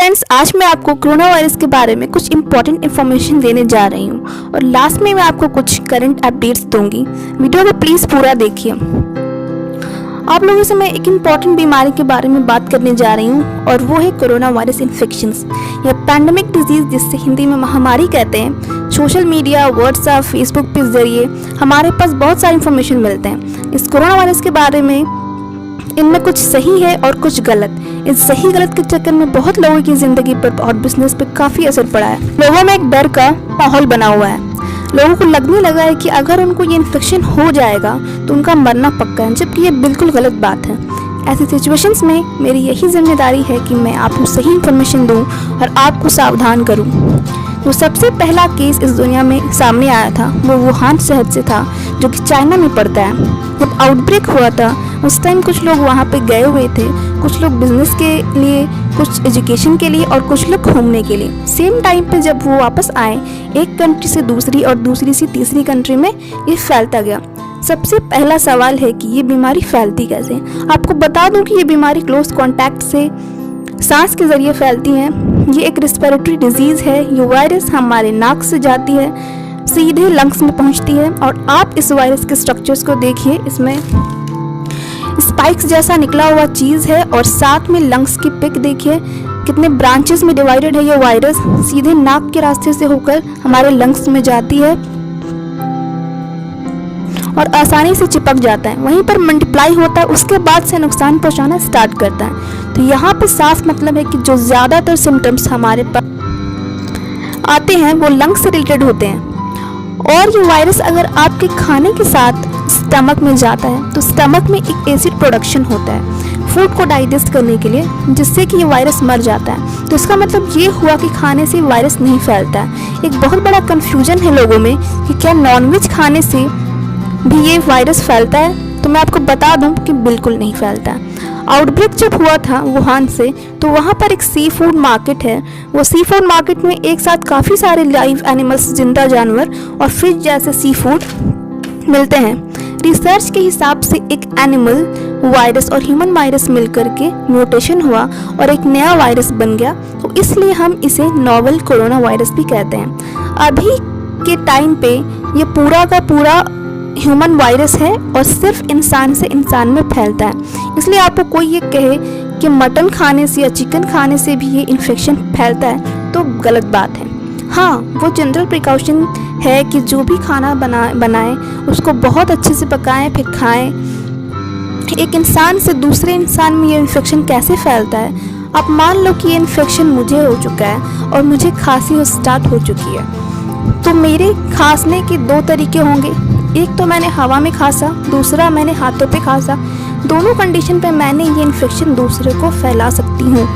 Friends, आज मैं आपको कोरोना वायरस के बारे में कुछ इंपॉर्टेंट इन्फॉर्मेशन देने जा रही हूँ और लास्ट में मैं आपको कुछ करंट अपडेट्स दूंगी। वीडियो को प्लीज़ पूरा देखिए। आप लोगों से मैं एक इम्पॉर्टेंट बीमारी के बारे में बात करने जा रही हूँ और वो है कोरोना वायरस इन्फेक्शंस या पैंडेमिक डिजीज़, जिससे हिंदी में महामारी कहते हैं। सोशल मीडिया, व्हाट्सएप, फेसबुक के जरिए हमारे पास बहुत सारे इन्फॉर्मेशन मिलते हैं इस कोरोना वायरस के बारे में। इनमें कुछ सही है और कुछ गलत। इस सही गलत के चक्कर में बहुत लोगों की ज़िंदगी पर और बिजनेस पर काफ़ी असर पड़ा है। लोगों में एक डर का माहौल बना हुआ है। लोगों को लगने लगा है कि अगर उनको ये इन्फेक्शन हो जाएगा तो उनका मरना पक्का है, जबकि ये बिल्कुल गलत बात है। ऐसी सिचुएशंस में मेरी यही जिम्मेदारी है कि मैं आपको सही इन्फॉर्मेशन दूं और आपको सावधान करूं। जो सबसे पहला केस इस दुनिया में सामने आया था वो वुहान शहर से था, जो कि चाइना में पड़ता है। जब आउटब्रेक हुआ था उस टाइम कुछ लोग वहाँ पे गए हुए थे, कुछ लोग बिजनेस के लिए, कुछ एजुकेशन के लिए और कुछ लोग घूमने के लिए। सेम टाइम पे जब वो वापस आए, एक कंट्री से दूसरी और दूसरी से तीसरी कंट्री में ये फैलता गया। सबसे पहला सवाल है कि ये बीमारी फैलती कैसे। आपको बता दूं कि ये बीमारी क्लोज कॉन्टैक्ट से, सांस के जरिए फैलती है। ये एक रेस्पिरेटरी डिजीज़ है। ये वायरस हमारे नाक से जाती है, सीधे लंग्स में पहुंचती है। और आप इस वायरस के स्ट्रक्चर्स को देखिए, इसमें स्पाइक्स जैसा निकला हुआ चीज़ है और साथ में लंग्स की पिक देखिए, कितने ब्रांचेस में डिवाइडेड है। ये वायरस सीधे नाक के रास्ते से होकर हमारे लंग्स में जाती है और आसानी से चिपक जाता है, वहीं पर मल्टीप्लाई होता है, उसके बाद से नुकसान पहुंचाना स्टार्ट करता है। तो यहाँ पे साफ मतलब है कि जो ज़्यादातर सिम्टम्स हमारे पास आते हैं वो लंग्स से रिलेटेड होते हैं। और ये वायरस अगर आपके खाने के साथ स्टमक में जाता है तो स्टमक में एक एसिड प्रोडक्शन होता है फूड को डाइजेस्ट करने के लिए, जिससे कि ये वायरस मर जाता है। तो इसका मतलब ये हुआ कि खाने से वायरस नहीं फैलता है। एक बहुत बड़ा कन्फ्यूजन है लोगों में कि क्या नॉनवेज खाने से भी ये वायरस फैलता है। तो मैं आपको बता दूं कि बिल्कुल नहीं फैलता। आउटब्रेक जब हुआ था वुहान से, तो वहाँ पर एक सी फूड मार्केट है। वो सी फूड मार्केट में एक साथ काफ़ी सारे लाइव एनिमल्स, जिंदा जानवर और फिश जैसे सी फूड मिलते हैं। रिसर्च के हिसाब से एक एनिमल वायरस और ह्यूमन वायरस मिलकर के म्यूटेशन हुआ और एक नया वायरस बन गया। तो इसलिए हम इसे नोवेल कोरोना वायरस भी कहते हैं। अभी के टाइम पे ये पूरा का पूरा ह्यूमन वायरस है और सिर्फ इंसान से इंसान में फैलता है। इसलिए आपको कोई ये कहे कि मटन खाने से या चिकन खाने से भी ये इन्फेक्शन फैलता है तो गलत बात है। हाँ, वो जनरल प्रिकॉशन है कि जो भी खाना बनाए उसको बहुत अच्छे से पकाएं फिर खाएं। एक इंसान से दूसरे इंसान में ये इन्फेक्शन कैसे फैलता है। आप मान लो कि ये इन्फेक्शन मुझे हो चुका है और मुझे खांसी स्टार्ट हो चुकी है, तो मेरे खांसने के दो तरीके होंगे। एक तो मैंने हवा में खांसा, दूसरा मैंने हाथों पे खांसा। दोनों कंडीशन पे मैंने ये इन्फेक्शन दूसरे को फैला सकती हूँ।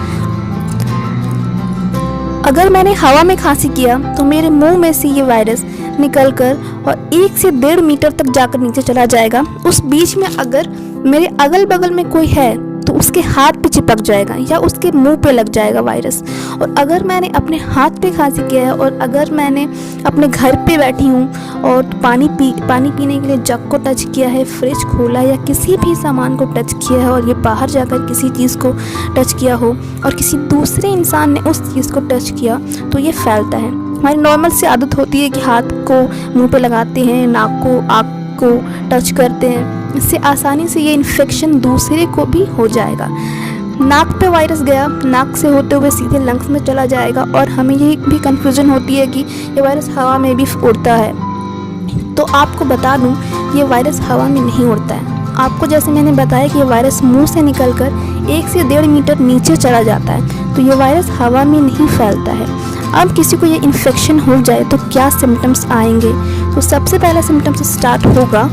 अगर मैंने हवा में खांसी किया तो मेरे मुंह में से ये वायरस निकलकर और 1 से 1.5 मीटर तक जाकर नीचे चला जाएगा। उस बीच में अगर मेरे अगल बगल में कोई है तो उसके हाथ पे चिपक जाएगा या उसके मुंह पे लग जाएगा वायरस। और अगर मैंने अपने हाथ पे खांसी किया है और अगर मैंने अपने घर पे बैठी हूँ और पानी पीने के लिए जग को टच किया है, फ्रिज खोला या किसी भी सामान को टच किया है और ये बाहर जाकर किसी चीज़ को टच किया हो और किसी दूसरे इंसान ने उस चीज़ को टच किया तो ये फैलता है। हमारी नॉर्मल सी आदत होती है कि हाथ को मुँह पे लगाते हैं, नाक को, आँख को टच करते हैं। इससे आसानी से ये इन्फेक्शन दूसरे को भी हो जाएगा। नाक पे वायरस गया, नाक से होते हुए सीधे लंग्स में चला जाएगा और हमें ये भी कंफ्यूजन होती है कि ये वायरस हवा में भी उड़ता है। तो आपको बता दूं, ये वायरस हवा में नहीं उड़ता है। आपको जैसे मैंने बताया कि ये वायरस मुंह से निकलकर 1 से 1.5 मीटर नीचे चला जाता है, तो ये वायरस हवा में नहीं फैलता है। अब किसी को ये इन्फेक्शन हो जाए तो क्या सिम्टम्स आएंगे। तो सबसे पहला सिम्टम्स स्टार्ट होगा,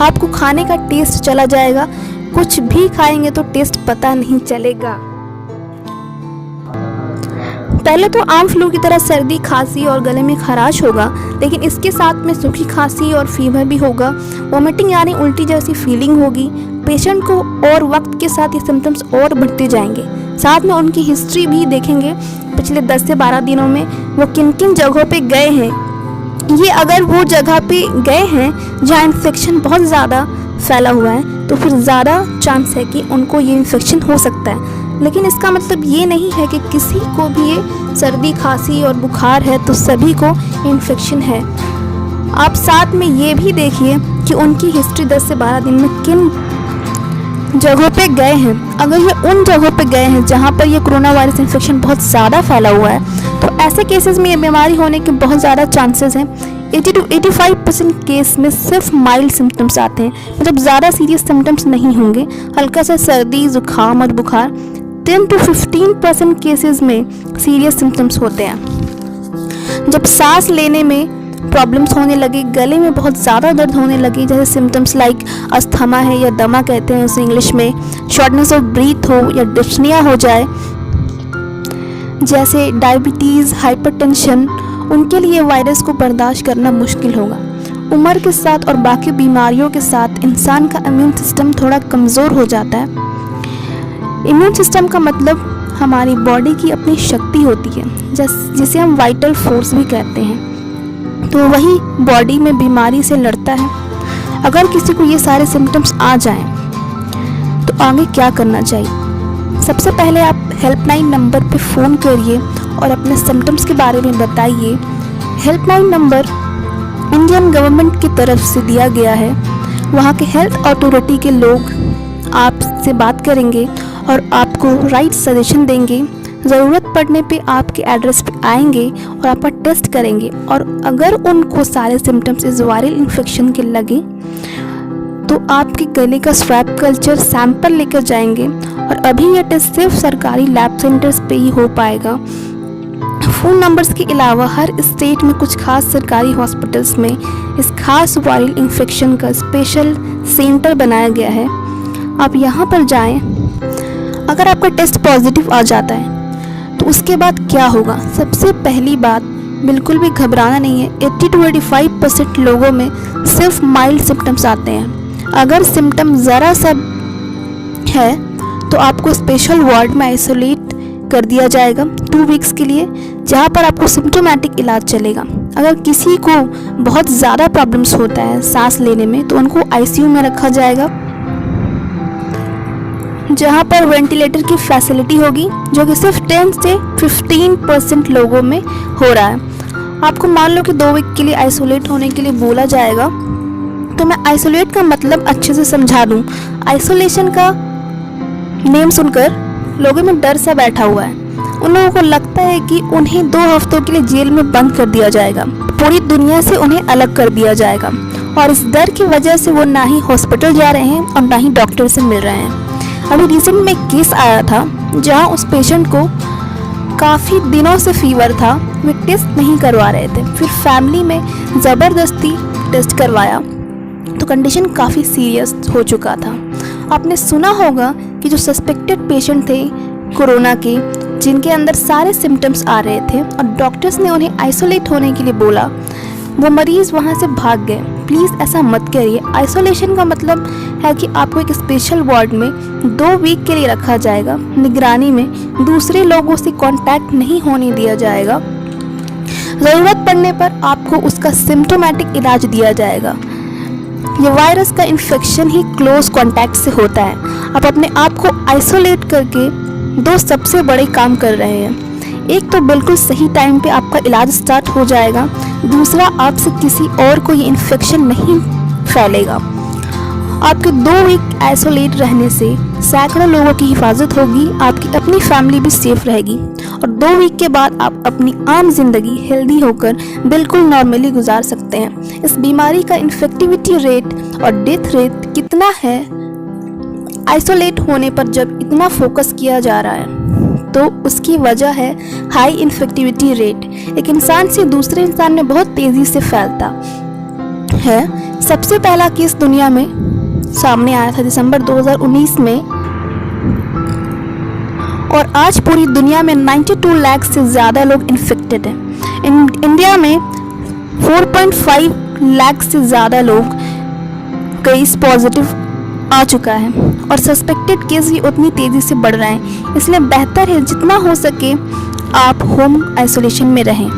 आपको खाने का टेस्ट चला जाएगा। कुछ भी खाएंगे तो टेस्ट पता नहीं चलेगा। पहले तो आम फ्लू की तरह सर्दी, खांसी और गले में खराश होगा, लेकिन इसके साथ में सूखी खांसी और फीवर भी होगा। वोमिटिंग यानी उल्टी जैसी फीलिंग होगी। पेशेंट को और वक्त के साथ ये सिम्टम्स और बढ़ते जाएंगे। साथ में उनकी हिस्ट्री भी देखेंगे, पिछले 10 से 12 दिनों में वो किन किन जगहों पे गए हैं। ये अगर वो जगह पे गए हैं जहाँ इन्फेक्शन बहुत ज़्यादा फैला हुआ है तो फिर ज़्यादा चांस है कि उनको ये इन्फेक्शन हो सकता है। लेकिन इसका मतलब ये नहीं है कि किसी को भी ये सर्दी खांसी और बुखार है तो सभी को इन्फेक्शन है। आप साथ में ये भी देखिए कि उनकी हिस्ट्री 10 से 12 दिन में किन जगहों पे गए हैं। अगर ये उन जगहों पे गए हैं जहाँ पर ये कोरोना वायरस इन्फेक्शन बहुत ज़्यादा फैला हुआ है तो ऐसे केसेस में ये बीमारी होने के बहुत ज़्यादा चांसेस हैं। 80 to 85% केस में सिर्फ माइल्ड सिम्टम्स आते हैं, मतलब ज़्यादा सीरियस सिम्टम्स नहीं होंगे, हल्का सा सर्दी जुकाम और बुखार। 10 to 15% केसेस में सीरियस सिम्टम्स होते हैं। जब सांस लेने में प्रॉब्लम्स होने लगे, गले में बहुत ज़्यादा दर्द होने लगी, जैसे सिम्टम्स लाइक अस्थमा है या दमा कहते हैं उसे इंग्लिश में, शॉर्टनेस ऑफ ब्रीथ हो या डिस्निया हो जाए, जैसे डायबिटीज़, हाइपरटेंशन, उनके लिए वायरस को बर्दाश्त करना मुश्किल होगा। उम्र के साथ और बाकी बीमारियों के साथ इंसान का इम्यून सिस्टम थोड़ा कमज़ोर हो जाता है। इम्यून सिस्टम का मतलब हमारी बॉडी की अपनी शक्ति होती है, जिसे हम वाइटल फोर्स भी कहते हैं। तो वही बॉडी में बीमारी से लड़ता है। अगर किसी को ये सारे सिम्टम्स आ जाएं तो आगे क्या करना चाहिए? सबसे पहले आप हेल्पलाइन नंबर पे फ़ोन करिए और अपने सिम्टम्स के बारे में बताइए। हेल्पलाइन नंबर इंडियन गवर्नमेंट की तरफ से दिया गया है। वहाँ के हेल्थ अथॉरिटी के लोग आपसे बात करेंगे और आपको राइट सजेशन देंगे। ज़रूरत पड़ने पे आपके एड्रेस पे आएंगे और आपका टेस्ट करेंगे, और अगर उनको सारे सिम्टम्स इस वायरल इन्फेक्शन के लगे तो आपके गले का स्वैब कल्चर सैंपल लेकर जाएंगे। और अभी यह टेस्ट सिर्फ सरकारी लैब सेंटर्स पे ही हो पाएगा। फ़ोन नंबर्स के अलावा हर स्टेट में कुछ खास सरकारी हॉस्पिटल्स में इस खास वायरल इन्फेक्शन का स्पेशल सेंटर बनाया गया है। आप यहाँ पर जाएं। अगर आपका टेस्ट पॉजिटिव आ जाता है तो उसके बाद क्या होगा? सबसे पहली बात, बिल्कुल भी घबराना नहीं है। 80 to 85% लोगों में सिर्फ माइल्ड सिम्टम्स आते हैं। अगर सिम्टम ज़रा सा है तो आपको स्पेशल वार्ड में आइसोलेट कर दिया जाएगा 2 वीक्स के लिए, जहाँ पर आपको सिम्टोमेटिक इलाज चलेगा। अगर किसी को बहुत ज़्यादा प्रॉब्लम्स होता है सांस लेने में तो उनको आईसीयू में रखा जाएगा, जहाँ पर वेंटिलेटर की फैसिलिटी होगी, जो कि सिर्फ 10 से 15% लोगों में हो रहा है। आपको मान लो कि 2 वीक के लिए आइसोलेट होने के लिए बोला जाएगा, तो मैं आइसोलेट का मतलब अच्छे से समझा दूँ। आइसोलेशन का नेम सुनकर लोगों में डर सा बैठा हुआ है। उन लोगों को लगता है कि उन्हें 2 हफ्तों के लिए जेल में बंद कर दिया जाएगा, पूरी दुनिया से उन्हें अलग कर दिया जाएगा, और इस डर की वजह से वो ना ही हॉस्पिटल जा रहे हैं और ना ही डॉक्टर से मिल रहे हैं। अभी रिसेंट में एक केस आया था जहां उस पेशेंट को काफ़ी दिनों से फीवर था, वे टेस्ट नहीं करवा रहे थे, फिर फैमिली में ज़बरदस्ती टेस्ट करवाया तो कंडीशन काफ़ी सीरियस हो चुका था। आपने सुना होगा कि जो सस्पेक्टेड पेशेंट थे कोरोना के, जिनके अंदर सारे सिम्टम्स आ रहे थे और डॉक्टर्स ने उन्हें आइसोलेट होने के लिए बोला, वो मरीज़ वहाँ से भाग गए। प्लीज़ ऐसा मत करिए। आइसोलेशन का मतलब है कि आपको एक स्पेशल वार्ड में 2 वीक के लिए रखा जाएगा, निगरानी में, दूसरे लोगों से कांटेक्ट नहीं होने दिया जाएगा। ज़रूरत पड़ने पर आपको उसका सिम्टोमेटिक इलाज दिया जाएगा। ये वायरस का इन्फेक्शन ही क्लोज कांटेक्ट से होता है। आप अपने आप को आइसोलेट करके 2 सबसे बड़े काम कर रहे हैं। एक तो बिल्कुल सही टाइम पे आपका इलाज स्टार्ट हो जाएगा, दूसरा आपसे किसी और को ये इन्फेक्शन नहीं फैलेगा। आपके 2 वीक आइसोलेट रहने से सैकड़ों लोगों की हिफाजत होगी, आपकी अपनी फैमिली भी सेफ रहेगी, और 2 वीक के बाद आप अपनी आम जिंदगी हेल्दी होकर बिल्कुल नॉर्मली गुजार सकते हैं। इस बीमारी का इन्फेक्टिविटी रेट और डेथ रेट कितना है? आइसोलेट होने पर जब इतना फोकस किया जा रहा है तो उसकी वजह है हाई इन्फेक्टिविटी रेट। एक इंसान से दूसरे इंसान में बहुत तेज़ी से फैलता है। सबसे पहला केस दुनिया में सामने आया था दिसंबर 2019 में, और आज पूरी दुनिया में 92 लाख से ज़्यादा लोग इन्फेक्टेड हैं। इंडिया में 4.5 लाख से ज़्यादा लोग केस पॉजिटिव आ चुका है, और सस्पेक्टेड केस भी उतनी तेज़ी से बढ़ रहे हैं। इसलिए बेहतर है जितना हो सके आप होम आइसोलेशन में रहें।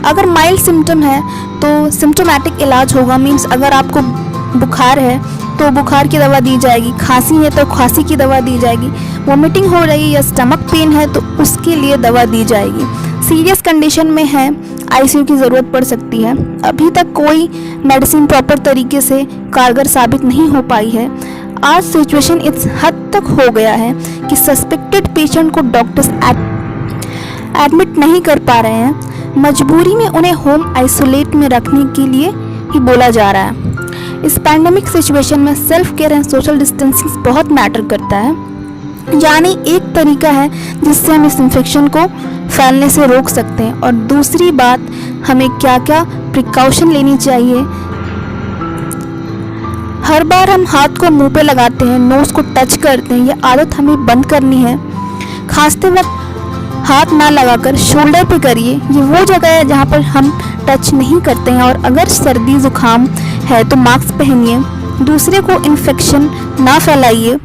अगर माइल्ड सिम्टम है तो सिम्टोमेटिक इलाज होगा। मीन्स अगर आपको बुखार है तो बुखार की दवा दी जाएगी, खांसी है तो खांसी की दवा दी जाएगी, वोमिटिंग हो रही है या स्टमक पेन है तो उसके लिए दवा दी जाएगी। सीरियस कंडीशन में है आईसीयू की ज़रूरत पड़ सकती है। अभी तक कोई मेडिसिन प्रॉपर तरीके से कारगर साबित नहीं हो पाई है। आज सिचुएशन इस हद तक हो गया है कि सस्पेक्टेड पेशेंट को डॉक्टर्स एडमिट नहीं कर पा रहे हैं। मजबूरी में उन्हें होम आइसोलेट में रखने के लिए ही बोला जा रहा है। इस पैंडेमिक सिचुएशन में self care and social distancing बहुत मैटर करता है, यानी एक तरीका है जिससे हम इस इन्फेक्शन को फैलने से रोक सकते हैं। और दूसरी बात, हमें क्या क्या प्रिकॉशन लेनी चाहिए। हर बार हम हाथ को मुंह पे लगाते हैं, नोज को टच करते हैं, ये आदत हमें बंद करनी है। खांसते वक्त हाथ ना लगाकर शोल्डर पे करिए, ये वो जगह है जहाँ पर हम टच नहीं करते हैं। और अगर सर्दी जुकाम है तो मास्क पहनिए, दूसरे को इन्फेक्शन ना फैलाइए।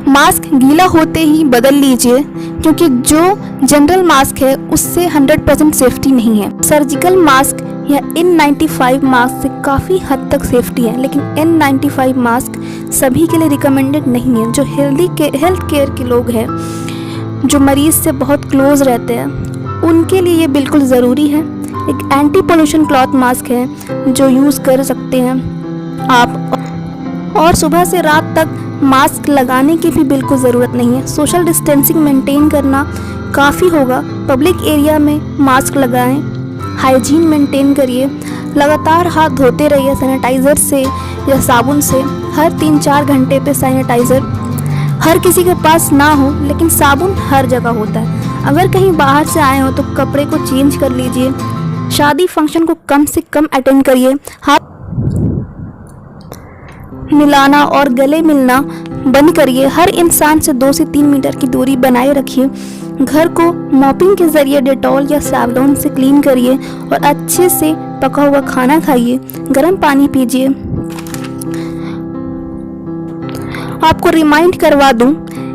मास्क गीला होते ही बदल लीजिए, क्योंकि जो जनरल मास्क है उससे 100% सेफ्टी नहीं है। सर्जिकल मास्क या N95 मास्क से काफ़ी हद तक सेफ्टी है, लेकिन N95 मास्क सभी के लिए रिकमेंडेड नहीं है। जो हेल्थ केयर के लोग हैं, जो मरीज़ से बहुत क्लोज रहते हैं, उनके लिए ये बिल्कुल ज़रूरी है। एक एंटी पोल्यूशन क्लॉथ मास्क है जो यूज़ कर सकते हैं आप, और सुबह से रात तक मास्क लगाने की भी बिल्कुल ज़रूरत नहीं है। सोशल डिस्टेंसिंग मेंटेन करना काफ़ी होगा। पब्लिक एरिया में मास्क लगाएं, हाइजीन मेंटेन करिए, लगातार हाथ धोते रहिए सैनिटाइज़र से या साबुन से। हर 3-4 घंटे पे सैनिटाइज़र हर किसी के पास ना हो, लेकिन साबुन हर जगह होता है। अगर कहीं बाहर से आए हो तो कपड़े को चेंज कर लीजिए। शादी फंक्शन को कम से कम अटेंड करिए। हाथ मिलाना और गले मिलना बंद करिए। हर इंसान से 2 से 3 मीटर की दूरी बनाए रखिए। घर को मॉपिंग के जरिए डेटॉल या साबुन से क्लीन करिए और अच्छे से पका हुआ खाना खाइए। गर्म पानी पीजिए। आपको रिमाइंड करवा दूं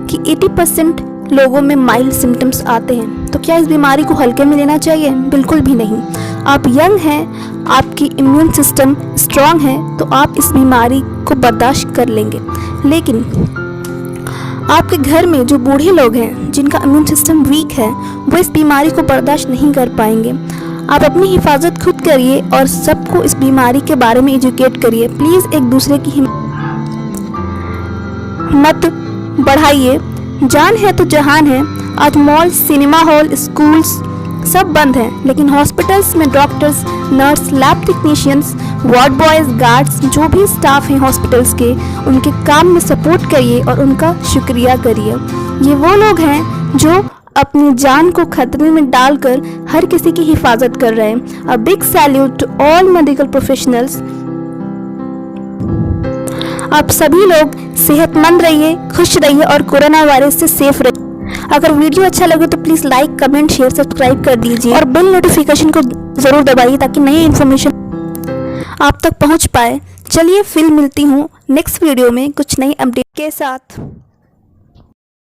कि 80% लोगों में माइल्ड सिम्टम्स आते हैं, तो क्या इस बीमारी को हल्के में लेना चाहिए? बिल्कुल भी नहीं। आप यंग हैं, आपकी इम्यून सिस्टम स्ट्रांग है, तो आप इस बीमारी को बर्दाश्त कर लेंगे। लेकिन आपके घर में जो बूढ़े लोग हैं, जिनका इम्यून सिस्टम वीक है, वो इस बीमारी को बर्दाश्त नहीं कर पाएंगे। आप अपनी हिफाजत खुद करिए और सबको इस बीमारी के बारे में एजुकेट करिए। प्लीज़ एक दूसरे की मत बढ़ाइए। जान है तो जहान है। आज मॉल, सिनेमा हॉल, स्कूल्स सब बंद हैं, लेकिन हॉस्पिटल्स में doctors, nurse, lab technicians, ward boys, guards, जो भी स्टाफ हैं हॉस्पिटल्स के, उनके काम में सपोर्ट करिए और उनका शुक्रिया करिए। ये वो लोग हैं जो अपनी जान को खतरे में डालकर हर किसी की हिफाजत कर रहे हैं। A big salute to all medical professionals. आप सभी लोग सेहतमंद रहिए, खुश रहिए और कोरोना वायरस से सेफ रहिए। अगर वीडियो अच्छा लगे तो please like, comment, share, subscribe कर दीजिए और बेल नोटिफिकेशन को ज़रूर दबाइए ताकि नई इन्फॉर्मेशन आप तक पहुंच पाए। चलिए फिर मिलती हूँ नेक्स्ट वीडियो में कुछ नई अपडेट के साथ।